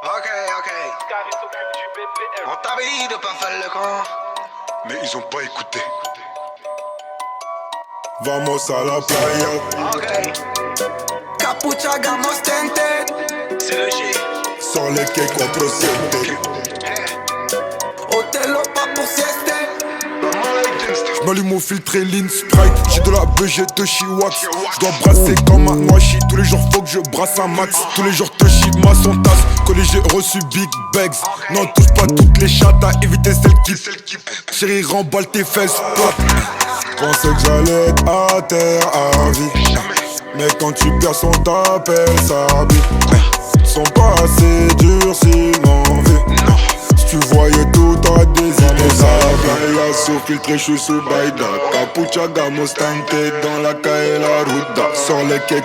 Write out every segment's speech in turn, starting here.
Ok. On t'avait dit de pas faire le con, mais ils ont pas écouté. Vamos a la playa. Ok. Capucha, gamos, tente. C'est le G. Sans les quais 4-7. Hôtel pas pour sieste. J'm'allume mon filtre et lean Sprite. J'ai de la BG de Chiwax. J'dois brasser comme un noachi. Tous les jours faut que je brasse un max. Tous les jours te chie ma son tasse. Collège j'ai reçu big bags. Non touche pas toutes les chattes à éviter celles qui chérie remballe tes fesses plates. Pensais que j'allais être à terre à vie. Mais quand tu perds son t'appelle sa vie. Sont pas assez durs sinon vie. Tu voyais tout à des années à la playa, sous filtré, j'suis sous Baïda. Capucha, gamos, tente, dans la calle la ruta. Sur les quais 4-7,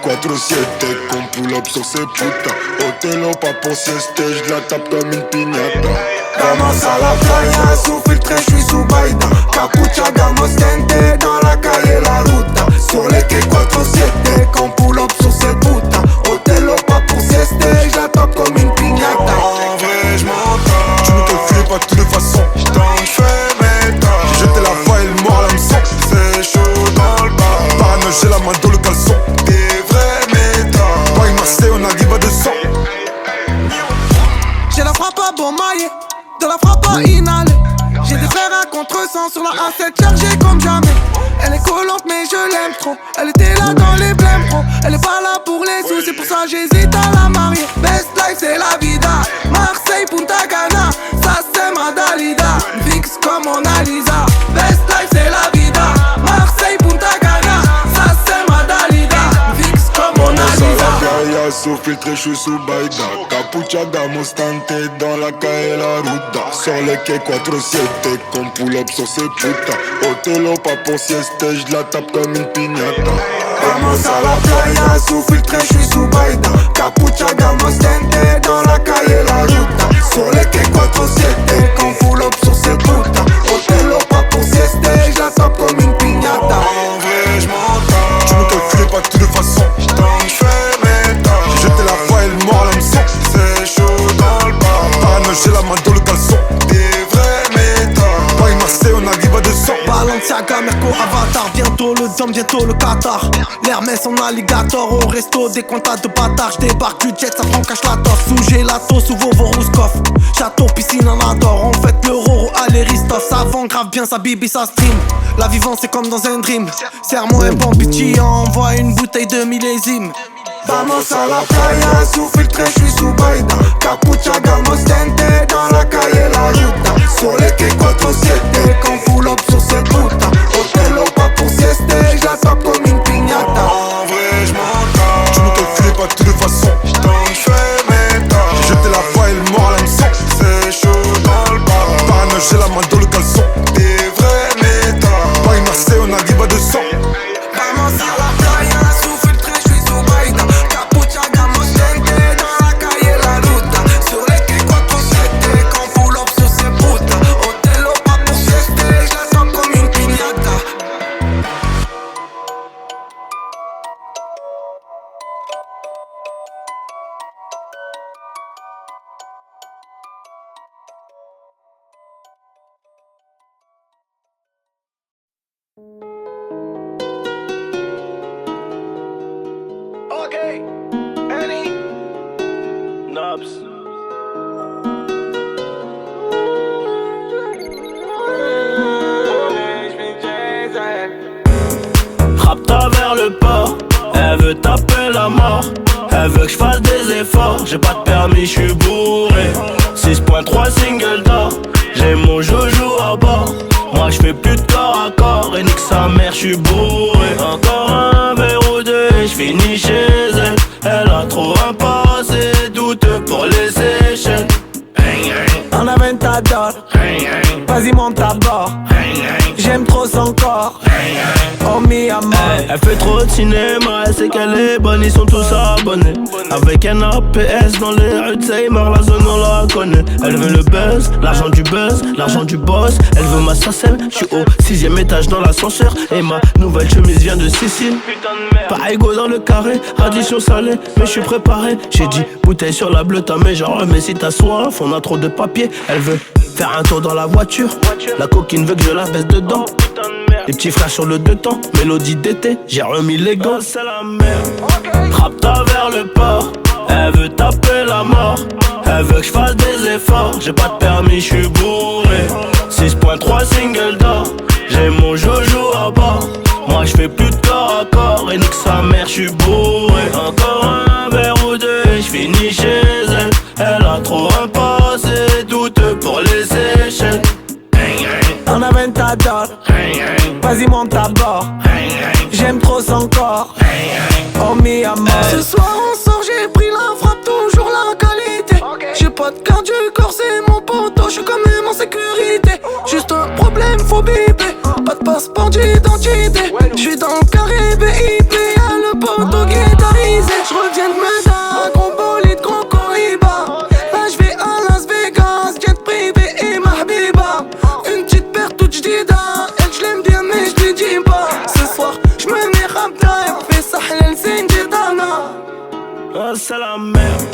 qu'on pull up sur ses putas. Hôtel pas pour sieste, j'la tape comme une piñata. Vamos a la playa, sous filtré, j'suis sous Baïda. Capucha, gamos, tente, dans la calle la ruta. Sur les quais 4-7, qu'on pull up sur ses putas. Hôtel pas pour sieste, j'la tape comme une piñata. En vrai, j'm'entends. Pas de toutes les façons, J'fais mes temps. j'ai jeté la faille, le mort à l'hameçon. C'est chaud dans le bar. Parano, j'ai la main dans le caleçon. Des vrais méthodes. Paris, Marseille, on arrive à 200. J'ai la frappe à bon maillet, de la frappe à inhaler. J'ai des frères à contre-sens sur la A7 chargée comme jamais. Elle est collante mais je l'aime trop. Elle était là dans les blèmes pro. Elle est pas là pour les sous, c'est pour ça j'hésite à la marier. Best life c'est la vida. Marseille, Punta Cana, ça c'est ma Dalida. Fixe comme Mona Lisa. Best life c'est la vida. Marseille, Punta Cana, ça c'est ma Dalida. Fixe comme Mona Lisa. Playa, sous filtré, j'suis sous Baïda. Capucha, gamos, tente, dans la calle la ruta. Sur les quais 4-7, qu'on pull up sur ses putas. Hôtel pas pour sieste, j'la tape comme une piñata. Vamos a la playa, sous filtré, j'suis sous Baïda. Capucha, gamos, tente, dans la calle la ruta. Sur les quais 4-7, qu'on pull up sur ses putas. Hôtel pas pour sieste, j'la tape comme une piñata. En vrai, j'm'entends. Tu me calcules pas de toutes les façons. J'fais mes temps. J'ai jeté la faille, le mort à l'hameçon. C'est chaud dans le bar. Parano, j'ai la main dans le caleçon. Des vrais méthodes. Paris, Marseille, on arrive à 200. Balenciaga, Merco, Avatar, bientôt le Dom, bientôt le Qatar. L'Hermès en alligator, au resto, des comptas de bâtards. J'débarque du jet, ça prend cache la tosse. Sous gelato, sous Vovo Rouskov. Château, piscine, en adore. On fête le Roro à l'Eristos. Ça vend grave bien, sa bibi, ça stream. La vivance c'est comme dans un dream. Serre-moi un bon bitchy, envoie une bouteille de millésime. Vamos a la playa, sous filtré, j'suis sous Baïda. Capucha, gamos, tente, dans la calle la ruta. Sur les quais 4-7, qu'on pull up sur ses putas. Hôtel pas pour sieste, j'la tape comme une piñata. En vrai, j'm'entends. Tu me calcules pas de toutes les façons. J'fais mes temps. J'ai jeté la faille, le mort à l'hameçon. C'est chaud dans le bar. Parano, j'ai la main dans le caleçon. Des vrais méthodes. Paris, Marseille, on arrive à 200. Vamos a la playa, sous filtré, j'suis sous Baïda. Capucha, gamos, tente, dans la calle la ruta. Sur les quais 4-7, qu'on pull up sur ses putas. Hôtel pas pour sieste, j'la tape comme une piñata. Ok, Annie, Nobs. Frappe-toi vers le port, elle veut taper la mort. Elle veut que je fasse des efforts, j'ai pas de permis, je suis bourré. 6.3 single d'or, j'ai mon joujou à bord. Moi je fais plus de corps à corps et nique sa mère, je suis bourré. Encore un verre ou deux et je finis chez elle. Elle a trop un passé douteux pour les Seychelles. En Aventador, vas-y monte à bord. J'aime trop son corps. Oh mi amor, Elle fait trop de cinéma, elle sait qu'elle est bonne, ils sont tous abonnés. Avec un APS dans les rues de Seymour, la zone on la connaît. Elle veut le buzz, l'argent du boss. Elle veut ma SACEM, j'suis au 6ème étage dans l'ascenseur. Et ma nouvelle chemise vient de Sicile. Pas égaux dans le carré, addition salée, mais j'suis préparé. J'ai dit bouteille sur la bleue, mais genre mais si t'as soif, on a trop de papier. Elle veut faire un tour dans la voiture, la coquine veut que je la baisse dedans. Les petits frères sur le deux temps, mélodie d'été, j'ai remis les gants. C'est la merde. Rapta vers le port, elle veut taper la mort. Elle veut que je fasse des efforts, j'ai pas de permis, j'suis bourré. 6.3 single d'or, j'ai mon jojo à bord. Moi j'fais plus de corps à corps, et nique sa mère, j'suis bourré. Encore un verre ou deux, et j'finis chez elle. Elle a trop un passé douteux pour les échelles. On a 20 $, vas-y monte à bord. J'aime trop son corps, oh mi amor. Ce soir on sort, j'ai pris la frappe, toujours la qualité. J'ai pas de carte du corps, c'est mon poteau, j'suis quand même en sécurité. Juste un problème, faut biper, pas de passeport d'identité. J'suis dans le carré BIP, y'a le poteau guitarisé. J'reviens de Meda, gros bolide, gros Cohiba. Là j'vais à Las Vegas, jet privé et ma habiba. Une petite paire toute j'dida, elle j'l'aime bien mais j'lui dis pas. Ce soir j'me mets Rapta, elle fait Sahlel Sindidana. Ah c'est la merde.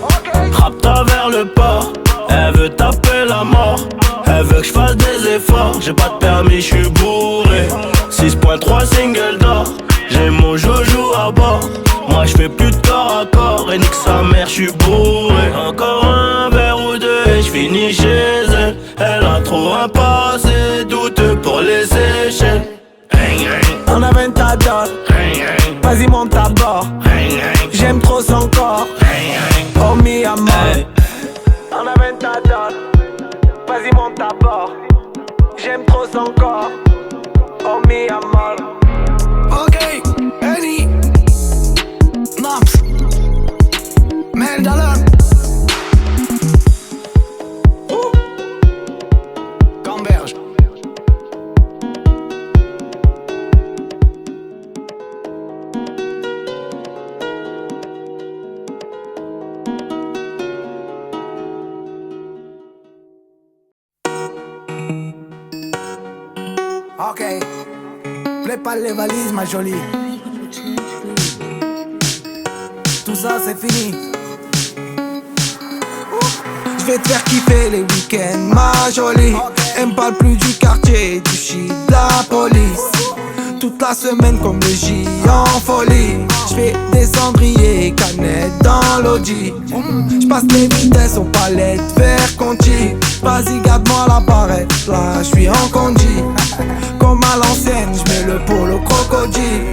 Rapta vers le port, elle veut taper la mort. Elle veut que je fasse des efforts, j'ai pas de permis, j'suis bourré. 6.3 single d'or, j'ai mon jojo à bord. Moi j'fais plus de corps à corps, et nique sa mère, j'suis bourré. Encore un verre ou deux, et j'finis chez elle. Elle a trop un passé douteux pour les échelles. On a 20 $, vas-y monte à bord. J'aime trop son corps, oh mi amor. On a 20 $, vas-y monte à bord. J'aime trop son corps, oh mi amor. Ok, Eddie, Naps, Mel Dalan, Camberge. Ok, prépare les valises ma jolie. Tout ça c'est fini. Je vais te faire kiffer les week-ends ma jolie. Elle me parle plus du quartier, du shit, de la police. Toute la semaine comme le J en folie. J'fais des cendriers, canettes dans l'audi. J'passe les vitesses aux palettes vers Conti. Vas-y garde-moi la barrette, là j'suis en condi. Comme à l'ancienne, j'mets le polo crocodile.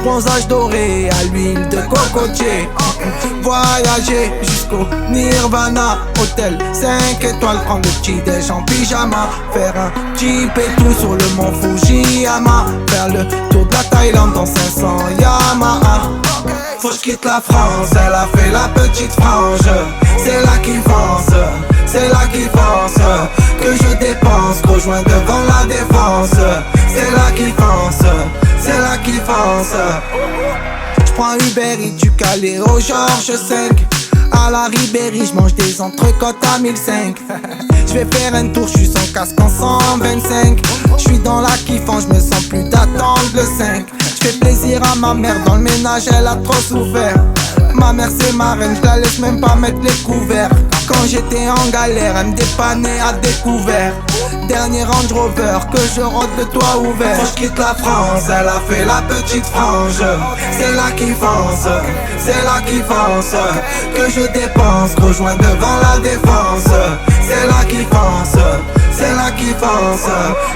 Bronzage doré à l'huile de cocotier. Voyager jusqu'au Nirvana. Hôtel 5 étoiles, prendre le petit déj en pyjama. Faire un jeep et tout sur le mont Fujiyama. Faire le tour de la Thaïlande dans 500 Yamaha. Faut que j'quitte la France, elle a fait la petite frange. C'est là qui fonce, c'est là qui fonce. Que je dépense, rejoins devant la défense. C'est là qui fonce, c'est là qui fonce. J'prends Uber Eats du Calais au Georges 5. À la Ribéry, j'mange des entrecôtes à 1005. J'vais faire un tour, j'suis sans casque en 125. J'suis dans la kiffant, j'me sens plus d'attendre le 5. J'fais plaisir à ma mère, dans le ménage elle a trop souffert. Ma mère c'est ma reine, j'la laisse même pas mettre les couverts. Quand j'étais en galère, elle me dépannait à découvert. Dernier Range Rover, que je rôde le toit ouvert. Quand j'quitte la France, elle a fait la petite frange. C'est là qui fonce, c'est là qui fonce. Que je dépense, rejoins devant la défense. C'est là qui fonce, c'est là qui fonce.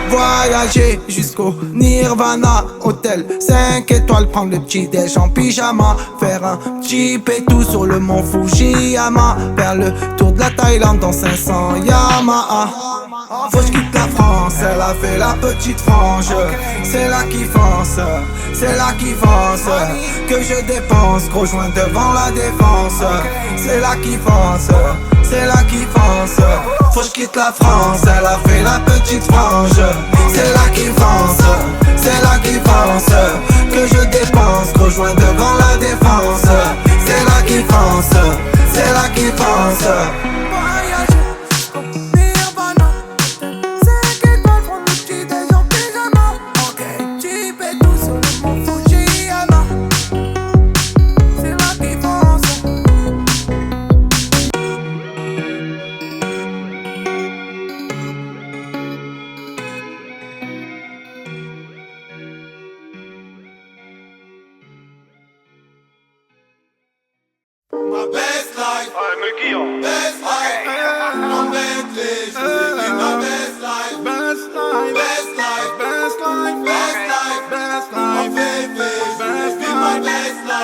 Voyager jusqu'au Nirvana. Hôtel 5 étoiles, prendre le petit déj en pyjama. Faire un jeep et tout sur le mont Fujiyama. Faire le tour de la Thaïlande dans 500 Yamaha. Faut que j'quitte la France, elle a fait la petite frange. C'est là qui fonce, c'est là qui fonce. Que je dépense, rejoins devant la défense. C'est là qui fonce, c'est là qui fonce. Faut que j'quitte la France, elle a fait la petite frange. C'est là qui fonce, c'est là qui fonce. Que que je dépense. Rejoins devant la défense. C'est là qu'il pense, c'est là qu'il pense.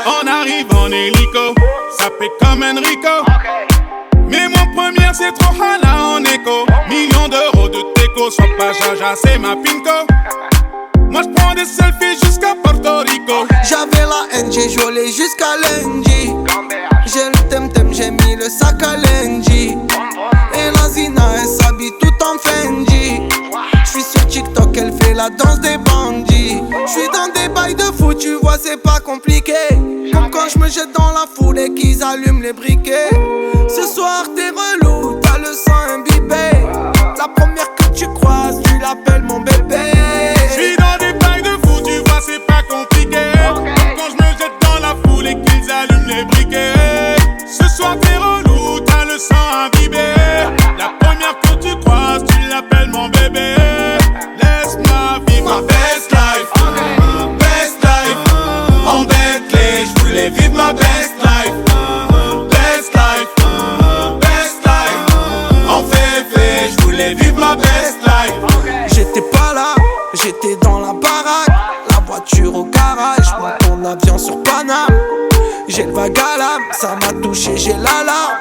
On arrive en hélico, ça fait comme Enrico. Mais mon premier c'est trop hala en écho. Millions d'euros de déco, sois pas jaja, c'est ma pinko. Moi j'prends des selfies jusqu'à Porto Rico. J'avais la haine, j'ai joué jusqu'à lundi. J'ai le temtem, j'ai mis le sac à lundi. Et la Zina, elle s'habille tout en Fendi. J'suis sur TikTok, elle fait la danse des bandits. J'suis dans des bails de fou, tu vois c'est pas compliqué. Comme quand j'me jette dans la foule et qu'ils allument les briquets. Ce soir t'es relou, t'as le sang imbibé. La première que tu croises, tu l'appelles mon bébé. J'suis dans des bails de fou, tu vois c'est pas compliqué. Quand j'me jette dans la foule et qu'ils allument les briquets. Ce soir t'es relou, t'as le sang imbibé. La première que tu croises, tu l'appelles mon bébé. Laisse-moi vivre ma best life. Best life. En Bentley, j'voulais vivre ma best life. Best life. Best life. En féfé, j'voulais vivre ma best life. J'étais pas là, j'étais dans la baraque. La voiture au garage, moi ton avion sur Paname. J'ai le vague à l'âme, ça m'a touché, j'ai l'alarme.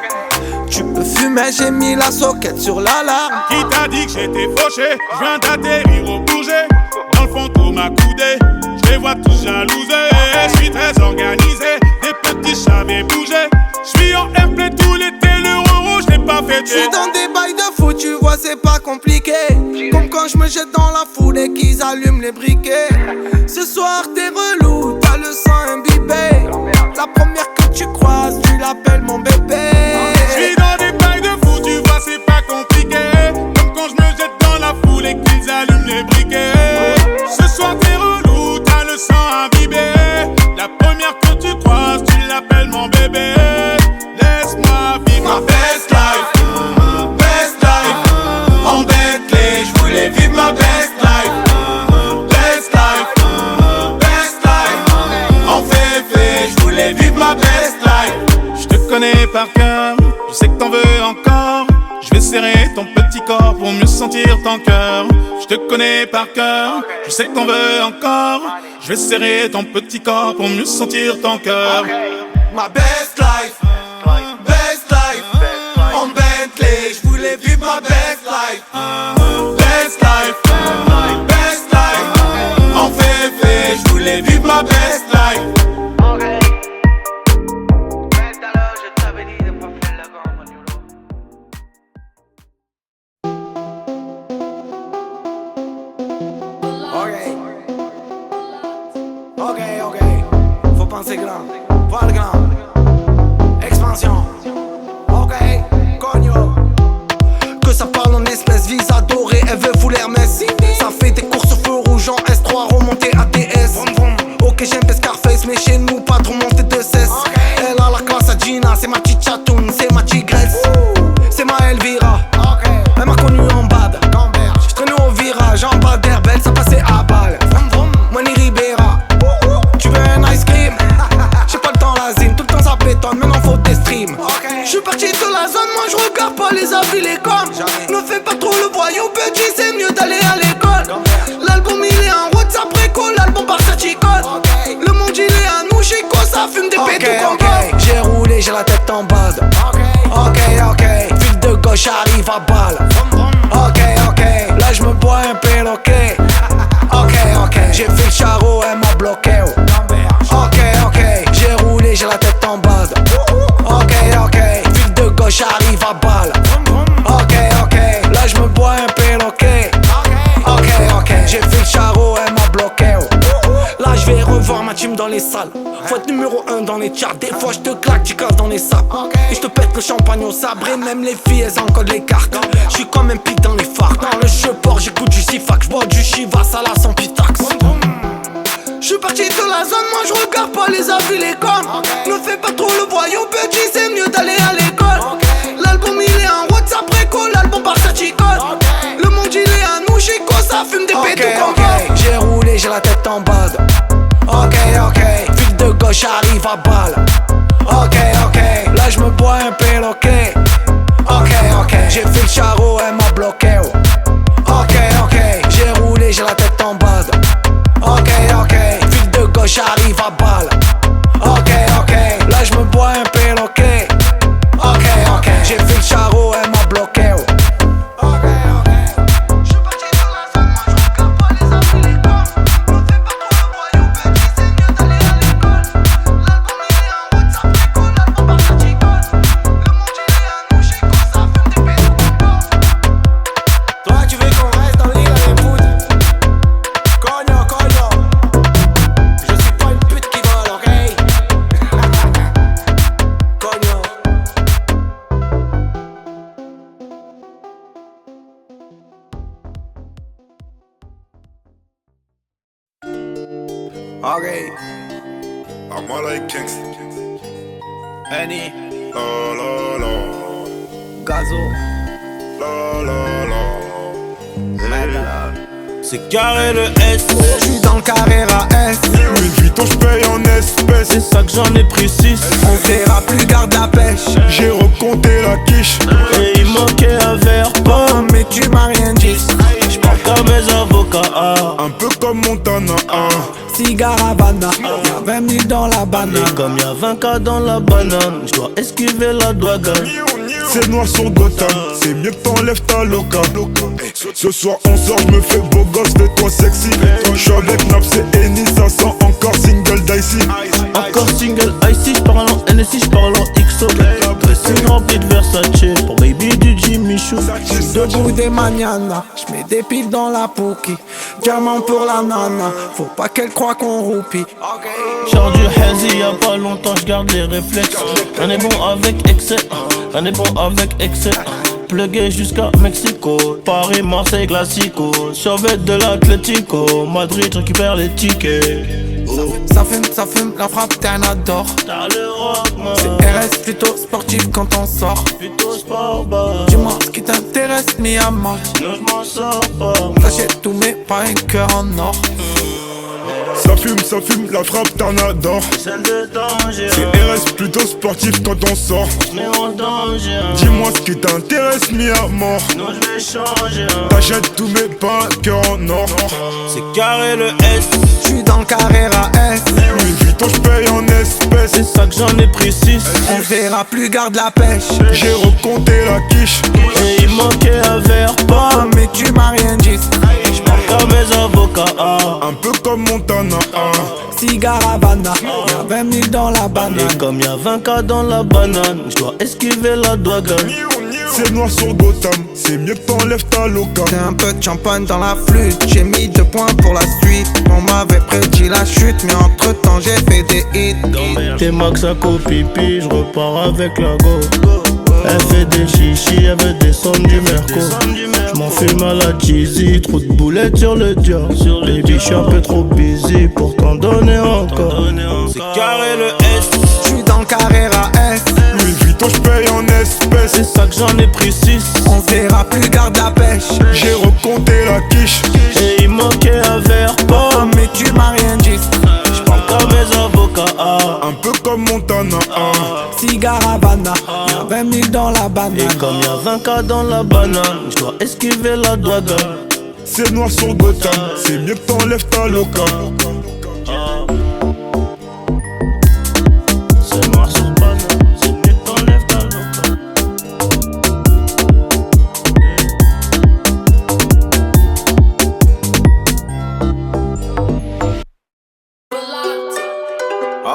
Tu peux fumer, j'ai mis la soquette sur l'alarme. Qui t'a dit que j'étais fauché? J'viens d'atterrir au Bourget. Dans le fond tout m'a coudé, j'les vois tous jalousés. J'suis très organisé, des petits j'avais bougé. J'suis en airplay tout l'été, l'euro j'l'ai pas fêté. J'suis dans des bails de fou, tu vois c'est pas compliqué. Comme quand j'me jette dans la foule et qu'ils allument les briquets. Ce soir t'es relou, t'as le sang imbibé. La première que tu croises, tu l'appelles mon bébé. J'suis dans des bails de fou, tu vois c'est pas compliqué. Comme quand j'me jette dans la foule et qu'ils allument les briquets. Ce soir t'es relou, t'as le sang imbibé. La première que tu croises, tu l'appelles mon bébé. Laisse-moi vivre ma best life. Best life. En Bentley, j'voulais vivre ma best life. Best life. Best life. En féfé, j'voulais vivre ma best life. J'te connais par cœur, je sais que t'en veux encore. J'vais serrer ton petit corps pour mieux sentir ton cœur. Je te connais par cœur, je sais que t'en veux encore. Je vais serrer ton petit corps pour mieux sentir ton cœur. Ma best life, best life. En Bentley, j'voulais vivre ma best life. Best life, best life. En féfé, j'voulais vivre ma best life. Ok, faut penser grand, voir grand, expansion. Ok, cogno. Que ça parle en espèces, visa doré, elle veut fouler Hermès. Ça fait des courses au feu rouge en S3, remonter ATS. Ok, j'aime Scarface, mais chez nous, pas trop monter de cesse. Elle a la classe à Gina, c'est ma petite chatoune, c'est ma tigresse. C'est ma Elvira, elle m'a connu en bad. J'traînais au virage, en bas d'Herbel, ça passait à balle. Money Ribera, tu veux un ice cream? J'ai pas le temps la zine, tout le temps ça pétonne, maintenant faut des streams. J'suis parti de la zone, moi j'regarde pas les avis, les coms. Ne fais pas trop le voyou, petit, c'est mieux d'aller à l'école. L'album il est en route, ça préco, l'album par certicole. Le monde il est à nous, Chico, ça fume des pétos comme j'ai roulé, j'ai la tête en base. Ok, fil de gauche arrive à balle. Ok, là j'me bois un perroquet. Ok, j'ai fait le charreau, elle m'a bloqué. Ok, j'ai roulé, j'ai la tête en base. Ok, fil de gauche arrive à balle. Ok, là j'me bois un perroquet. Ok, j'ai fait le charreau, elle m'a bloqué. Là j'vais revoir ma salle. Faut être numéro 1 dans les charts. Des fois je te claque, tu casses dans les sables. Et je te pète le champagne au sabre. Et même les filles elles encodent les cartes. Je suis comme un pic dans les phares. Dans le jeu port j'écoute du Sifac. J'bois du Shiva, ça la sans pitax. J'suis parti de la zone, moi j'regarde pas les avis, les connes. Ne fais pas trop le voyou, petit, c'est mieux d'aller à l'école. L'album il est en WhatsApp préco, l'album par Saticole. Le monde il est à nous, Chico, ça fume des pétos comme ça. J'ai roulé, j'ai la tête en bad. Ok, ville de gauche arrive à balle. Ok, là j'me bois un péloquet. Ok, j'ai fait le charreau, elle m'a bloqué. Ok, j'ai roulé, j'ai la tête en bad. Ok, ville de gauche arrive à balle. Ok, là j'me bois un péloquet. Ok, j'ai fait le charreau, elle m'a bloqué. Ok, j'suis parti dans la zone, moi j'regarde pas les avis, les corps. Ne fais pas trop le voyou, petit, c'est mieux d'aller à l'école. L'album il est en WhatsApp préco, l'album par Saticole. Le monde il est à nous, Chico, ça fume des pétos comme ça. Toi tu veux qu'on reste dans l'île à les foot? Cogno. Je suis pas une pute qui vole, ok? Cogno. Ok, I'm all like Kingston. Annie, La la la, Gazo, la la la. C'est carré le S. j'suis dans le Carrera S. Louis Vuitton, j'paye en espèces. C'est ça que j'en ai pris 6. On verra plus, garde la pêche. J'ai recompté la quiche. Et il manquait un verre pas. Oh, mais tu m'as rien dit. J'parle comme mes avocats. Un peu comme Montana. Cigare Havana, y'a 20 000 dans la banane. Et comme y'a 20K dans la banane, j'dois esquiver la douane. C'est noir sur Gotham, c'est mieux que t'enlèves ta loca. Ce soir on sort, j'me fais beau gosse, fais-toi sexy. J'suis avec Naps et Eni, ça sent encore single dicey. Encore single icy, j'parle en NSI, j'parle en XO. Dressing rempli de Versace, pour baby du Jimmy Choo. Debout des mañanas, j'mets des piles dans la pouki. Diamant pour la nana, faut pas qu'elle croie qu'on roupie. Genre du hazy, y'a pas longtemps, j'garde les réflexes. On est bon avec excès, on est bon avec excès. Plugué jusqu'à Mexico, Paris, Marseille, Classico. Survêt de l'Atlético, Madrid récupère les tickets. Ça fume, la frappe t'es un adore. T'as le rock, man. C'est RS plutôt sportif quand on sort. Plutôt sport bar. Dis-moi ce qui t'intéresse, mi à mort. Sinon j'm'en sors pas. J'achète tout mais pas un cœur en or. Ça fume, la frappe t'en adore. Celle de danger. C'est RS plutôt sportif quand on sort. Mais en danger. Dis-moi ce qui t'intéresse, mis à mort. Sinon j'vais changer. T'achètes tout mais pas un cœur en or. C'est carré le S. J'suis dans le Carrera S. Louis Vuitton, j'paye en espèces. C'est ça que j'en ai pris 6. On verra plus, garde la pêche. J'ai recompté la quiche. Et il manquait un verre Oh, pas. mais tu m'as rien dit. J'parle comme mes avocats. Un peu comme Montana. Cigare Havana, y'a 20 000 dans la banane. Et comme y'a 20K dans la banane, j'dois esquiver la douane. C'est noir sur Gotham, c'est mieux que t'enlèves ta loca. J'ai un peu de champagne dans la flûte, j'ai mis 2 points pour la suite. On m'avait prédit la chute, mais entre temps j'ai fait des hits. T'es max à copipi, j'repars avec la go. Elle fait des chichis, elle veut descendre du Merco. J'm'en fume à la cheesy, trop de boulettes sur le dior. Baby, j'suis un peu trop busy pour t'en donner encore. C'est carré le S. J'suis dans le Carrera S. Louis Vuitton, j'paye en espèces. C'est ça que j'en ai pris 6. On verra plus, garde la pêche. J'ai recompté la quiche. Et il manquait un verre Oh, pas. mais tu m'as rien dit. J'parle comme mes avocats. Un peu comme Montana. Cigare Havana, y'a 20 000 dans la banane. Et comme y'a 20K dans la banane, j'dois esquiver la douane. C'est noir sur Gotham, c'est mieux que t'enlèves ta loca. C'est noir sur banane, c'est mieux que t'enlèves ta loca.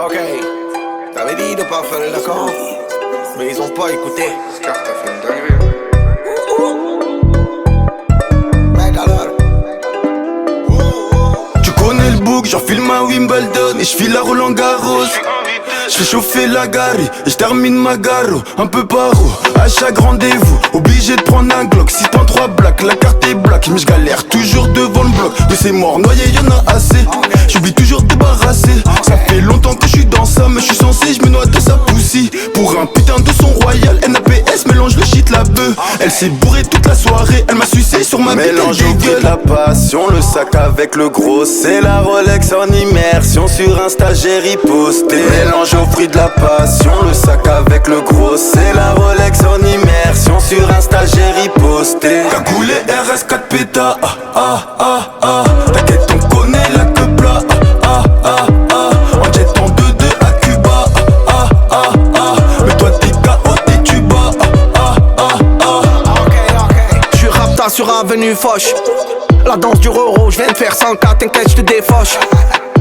Ok, t'avais dit de pas faire le camp, mais ils ont pas écouté. Mais alors, tu connais le bout. look, genre film à Wimbledon. Et j'file à Roland Garros. J'fais chauffer la gare et j'termine ma garo. Un peu paro, à chaque rendez-vous obligé de prendre un Glock. 6.3 black, la carte est black. Mais j'galère toujours devant le bloc. Mais c'est mort, noyé y'en a assez. J'oublie toujours de débarrasser. Ça fait longtemps que j'suis dans ça, mais j'suis censé, j'me noie de sa poussie. Pour un putain de son royal, NAPS mélange le shit la bœuf. Elle s'est bourrée toute la soirée, elle m'a sucé sur ma bite. Mélange au de la passion, le sac avec le gros. C'est la Rolex en immersion, sur Insta j'ai riposté. Mélange au fruit de la passion, le sac avec le gros. C'est la Rolex en immersion, sur Insta j'ai riposté. Cagoulé RS4 péta, t'inquiète on connaît la queue plat, en jet en 2-2 à Cuba, mais toi t'es KO, t'es tuba, J'suis rapta sur avenue Foch, la danse du Roro, j'viens de faire 100K, t'inquiète j'te défoche.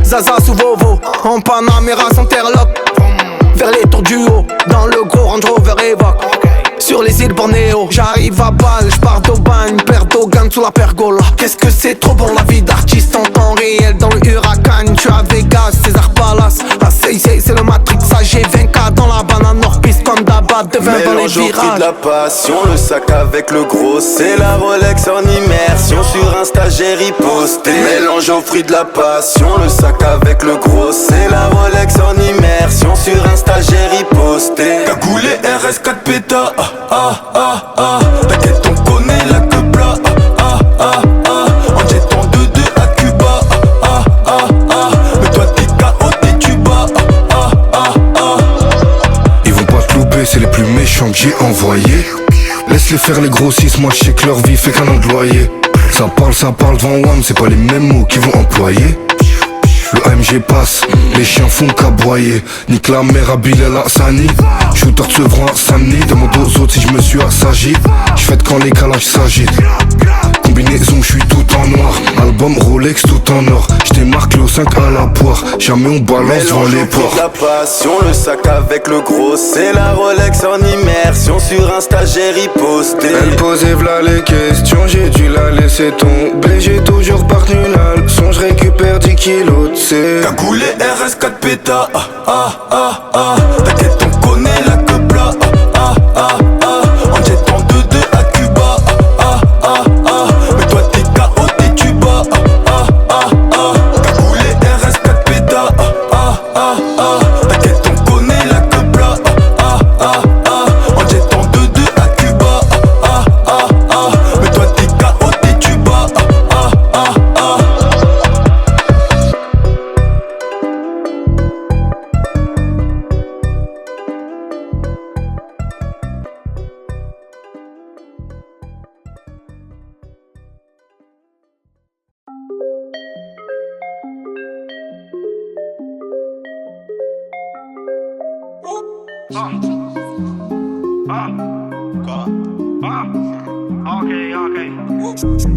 Zaza sous Vovo, en Panamera sans terlock. Vers les tours du haut, dans le gros Range Rover Evoque. Sur les îles Bornéo, j'arrive à balle, j'pars d'Aubagne, père d'Ogan sous la pergola. Qu'est-ce que c'est trop bon la vie d'artiste en temps réel dans le Huracan. J'suis à Vegas, César Palace, la CIC c'est le Matrix, AG 20K dans la banane nord-piste comme d'Abat de vin dans les virages. Mélange au prix de la passion, le sac avec le gros. C'est la Rolex en immersion, sur Insta j'ai riposté. Mélange au fruit de la passion, le sac avec le gros. C'est la Rolex en immersion, sur Insta j'ai riposté. Cagoulé RS4 péta, t'inquiète on connaît la queue plat, en jet en 2-2 à Cuba, mais toi t'es KO, t'es tuba, Ils vont pas te louper, c'est les plus méchants que j'ai envoyés. Laisse-les faire les grossistes, moi je sais que leur vie fait qu'un employé. Ça parle devant WAM, c'est pas les mêmes mots qu'ils vont employer. Le AMG passe, les chiens font qu'aboyer. Nique la mère à Bilal Hassani. Shooter de Sevran à Saint-Denis. Demande aux autres si je me suis assagi. J'fête quand les calages s'agitent. Combinaison, j'suis tout en noir. Album Rolex tout en or. J'démarque le 5 à la poire. Jamais on balance devant les ports. La passion, le sac avec le gros. C'est la Rolex en immersion, sur Insta j'ai riposté. Elle posait v'là les questions, j'ai dû la laisser tomber. J'ai toujours partenu la leçon, j'récupère 10 kilos de C. Cagoulé RS4 péta, t'inquiète on connaît la queue plat, en jet en 2-2 à Cuba, mais toi t'es KO, t'es tuba, cagoulé RS4 péta, t'inquiète on connaît la queue plat, en jet en 2-2 à Cuba, mais toi t'es KO, t'es tuba,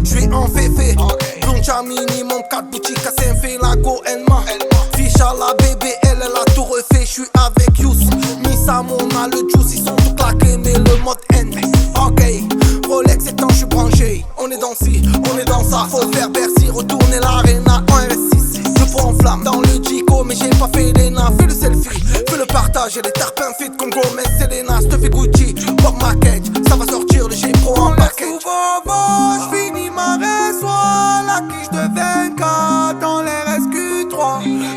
J'suis en féfé, plonge à minimum 4 boutiques à Saint-Fé, la go Elma. Fiche à la bébé, elle a tout refait. J'suis avec Yous, Missa, Mona, le juice, ils sont tout claqués, mais le mode N. Ok, Rolex étant, j'suis branché. On est dans ci, on est dans ça. Faut faire Bercy, retourner l'arena en RS6. Je prends en flamme dans le Dico, mais j'ai pas fait l'ENA. Fais le selfie, fais le partage, et les tarpins fit comme Gomez, Selena. J'te fais Gucci, Bob Market, ça va sortir le G-Pro en package. J'finis ma race, la quiche de 20K dans les RSQ3.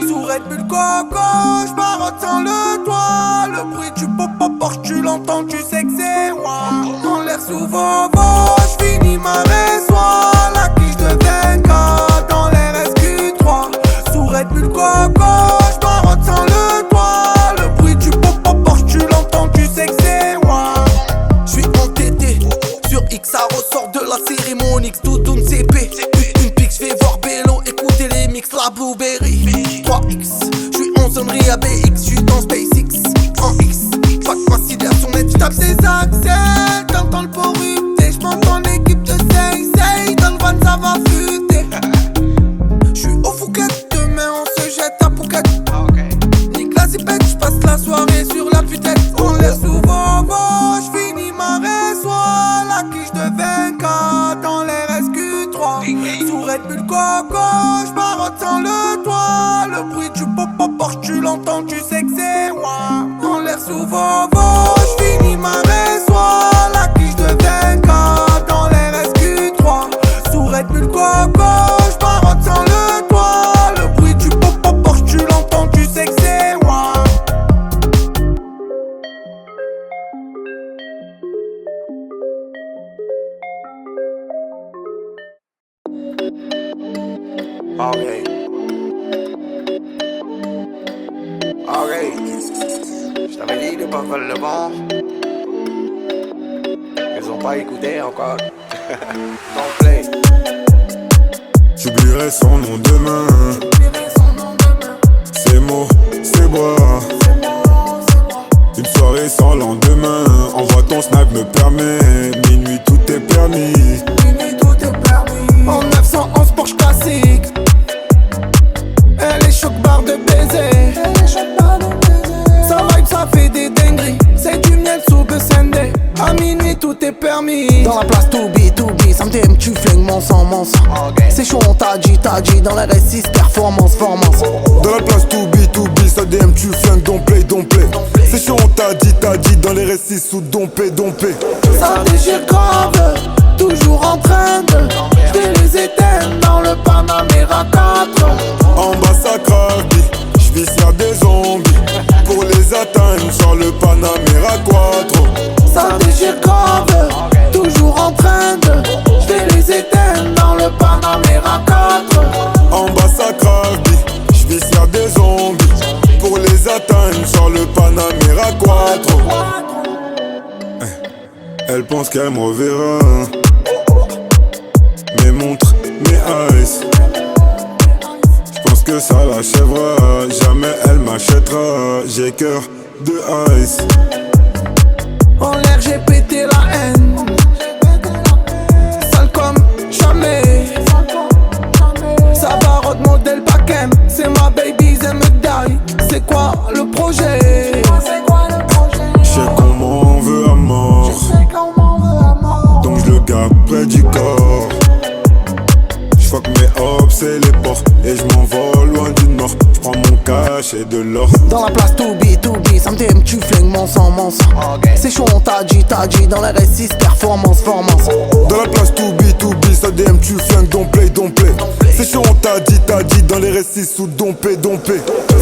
Sous Red Bull Coco, j'marotte sans le toit. Le bruit du pop-pop, tu l'entends, tu sais que c'est moi. Dans l'air sous Vovo, j'finis ma race, la quiche de 20K dans les RSQ3. Sous Red Bull Coco, j'marotte sans le toit. Le bruit du pop-pop, tu l'entends, tu sais que c'est moi. J'suis entêté sur X, ça ressort de la cérémonie. Doudoune CP, une pique, j'vais voir Bello, écouter les mix, la Blueberry. 3X, j'suis en sonnerie à BX, j'suis dans SpaceX. En X, pas de conciliation nette, j'tape ses accès. T'entends le porrité, j'monte en équipe de Say. Dans le van, ça va futer. J'suis au Fouquet, demain on se jette à Phuket. Nique la zipette, j'passe la soirée sur la putette. On laisse souvent beau, j'finis ma race, la quiche de 20K dans les RSQ3. Sous Red Bull Coco, j'marotte sans le toit. l'entends, tu sais que c'est moi. En l'air sous Vovo, j'finis ma résoie. La quiche devient gars dans les SQ3. Sous Red Bull Coco, j'barotte sans le toit. Le bruit du pop-pop Porsche, tu l'entends, tu sais que c'est moi. Ok, je t'avais dit de pas faire le vent. Ils ont pas écouté encore. Don't play. J'oublierai son nom demain. Ses mots, ses bras. Une soirée sans lendemain. Envoie ton snap me permet. Minuit tout est permis. En 911 Porsche classique. Elle est choc barre de baiser. Ça vibe, ça fait des dingueries. C'est du miel sous Besende. À minuit tout est permis. Dans la place to be, ça me t'aime, tu flingues mon sang. C'est chaud, on t'a dit, dans la R6, performance. Dans la place to be, ça DM, tu flingues, don't play. C'est chaud, on t'a dit, dans les récits sous dompé. Ça déchire grave, toujours en train de. J'vais les éteindre dans le Panamera 4. En bas ça craque, j'vis y'a des zombies. Pour les atteindre sur le Panamera 4. Ça déchire grave, toujours en train de. J'vais les éteindre dans le Panamera 4. En bas ça craque, j'vis y'a des zombies. Pour les atteindre sur le Panamera 4. Elle pense qu'elle me reverra. Mes montres, mes ice. J'pense que ça l'achèvera. Jamais elle m'achètera. J'ai cœur de ice. En l'air j'ai pété la haine. Sale comme jamais. Ça barotte modèle Pakem. C'est ma baby, elle me die. C'est quoi le projet? J'sais comment on veut à mort. Donc je le garde près du corps. J'fuck mes hops et les portes. Et j'm'envole loin du nord. J'prends mon cash et de l'or. Dans la place to be, ça me t'aime, tu flingues mon sang. C'est chaud, on t'a dit, dans la R6, performance. Dans la place to be, ça DM, tu flingues, don't play. C'est chaud, on t'a dit, dans les récits sous dompé.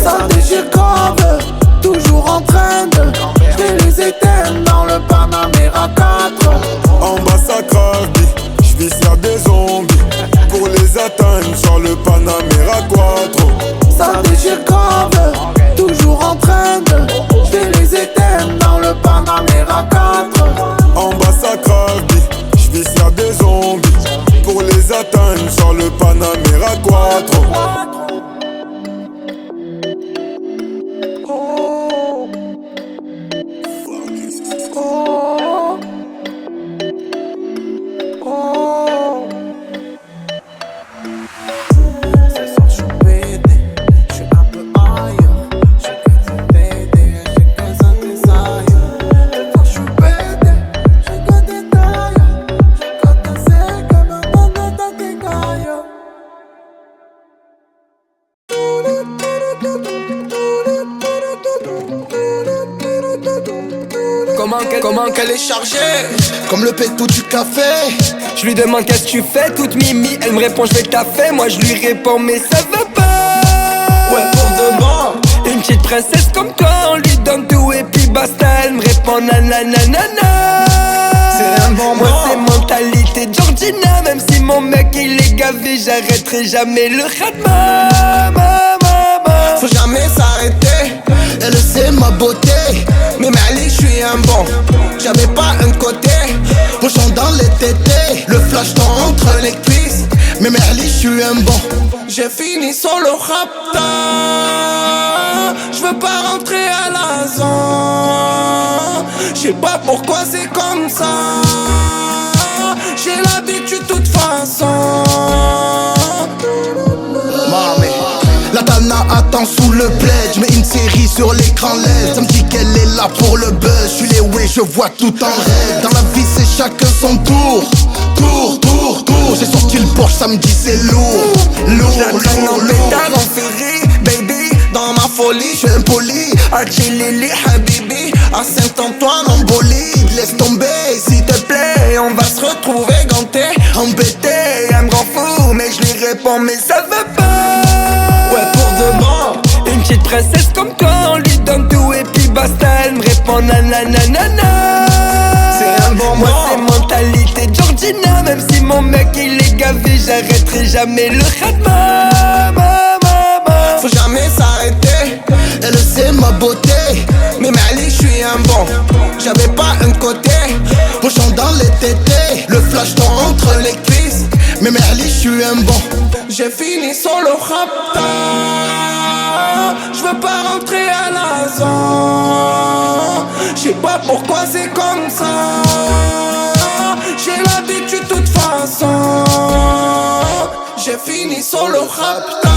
Ça déchire grave, toujours en train de. J'vais les éteindre dans le Panamera 4. En bas ça craque, j'vis y'a des zombies. Pour les atteindre sur le Panamera 4. Ça déchire grave, toujours en train de. J'vais les éteindre dans le Panamera 4. En bas ça craque, j'vis y'a des zombies. Pour les atteindre sur le Panamera 4. Comment qu'elle est chargée, comme le pétou du café. Je lui demande qu'est-ce que tu fais, toute mimi. Elle me répond je vais taffer. Moi je lui réponds mais ça va pas. Ouais pour de bon. Une petite princesse comme toi, on lui donne tout et puis basta. Elle me répond nananana. C'est un bon moi c'est mentalité Georgina. Même si mon mec il est gavé, j'arrêterai jamais le khatma. Faut jamais s'arrêter. Elle sait ma beauté. Mais Malik, je suis un bon. J'avais pas un côté. Pochon dans les tétés. Le flash dans entre les cuisses. Mais Merli, je suis un bon. J'ai fini sur le rapta. J'veux pas rentrer à la zone. J'sais pas pourquoi c'est comme ça. J'ai l'habitude de toute façon. Mamé. La Tana attend sous le bled. J'mets une série sur l'écran LED. Ça me dit qu'elle est là pour le buzz. J'suis les way, je vois tout en rêve. Dans la vie c'est chacun son tour. Tour. J'ai sorti le Porsche samedi, c'est lourd. J'la traîne en pétard en ferry, baby. Dans ma folie, je suis impoli. Archie Lily, Habibi. À Saint-Antoine en bolide. Laisse tomber, s'il te plaît. On va se retrouver ganté, embêté. Elle me rend fou, mais je lui réponds, mais ça va pas. Ouais, pour de bon. Une petite princesse comme toi, on lui donne tout et puis basta. Elle me répond nanana. C'est un bon Moi mot. c'est mentalité Georgina. Même si mon mec il est gavé, j'arrêterai jamais le khatma. Faut jamais s'arrêter, elle sait ma beauté. Mais Mali, je suis un bon. J'avais pas un côté, on chante dans les tétés. Le flash tombe entre les cuisses. Mais Mali, je suis un bon. J'ai fini sur le rapta. J'veux pas rentrer à la zone. J'sais pas pourquoi c'est comme ça. J'ai l'habitude de toute façon. J'ai fini sur le rapta.